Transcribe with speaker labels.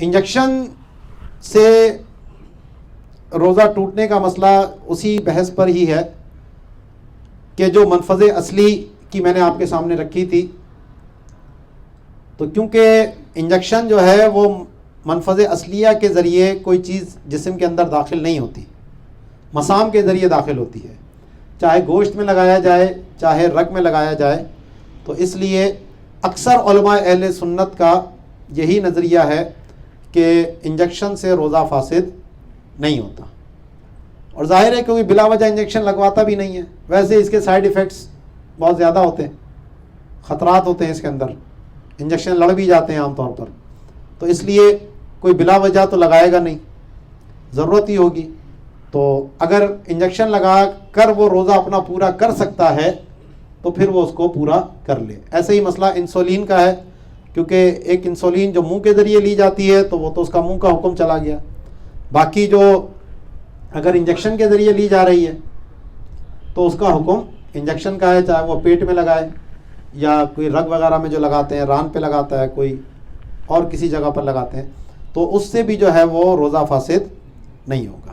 Speaker 1: Injection سے روزہ ٹوٹنے کا مسئلہ اسی بحث پر ہی ہے کہ جو منفذ اصلی کی میں نے آپ کے سامنے رکھی تھی. تو کیونکہ انجیکشن جو ہے وہ منفذ اصلیہ کے ذریعے کوئی چیز جسم کے اندر داخل نہیں ہوتی، مسام کے ذریعے داخل ہوتی ہے، چاہے گوشت میں لگایا جائے چاہے رگ میں لگایا جائے. تو اس لیے اکثر علماء اہل سنت کا یہی نظریہ ہے کہ انجیکشن سے روزہ فاسد نہیں ہوتا. اور ظاہر ہے کہ کوئی بلا وجہ انجیکشن لگواتا بھی نہیں ہے، ویسے اس کے سائیڈ ایفیکٹس بہت زیادہ ہوتے ہیں، خطرات ہوتے ہیں اس کے اندر، انجیکشن لڑ بھی جاتے ہیں عام طور پر. تو اس لیے کوئی بلا وجہ تو لگائے گا نہیں، ضرورت ہی ہوگی. تو اگر انجیکشن لگا کر وہ روزہ اپنا پورا کر سکتا ہے تو پھر وہ اس کو پورا کر لے. ایسے ہی مسئلہ انسولین کا ہے، کیونکہ ایک انسولین جو منہ کے ذریعے لی جاتی ہے تو وہ تو اس کا منہ کا حکم چلا گیا. باقی جو اگر انجیکشن کے ذریعے لی جا رہی ہے تو اس کا حکم انجیکشن کا ہے، چاہے وہ پیٹ میں لگائے یا کوئی رگ وغیرہ میں جو لگاتے ہیں، ران پہ لگاتا ہے کوئی اور کسی جگہ پر لگاتے ہیں، تو اس سے بھی جو ہے وہ روزہ فاسد نہیں ہوگا.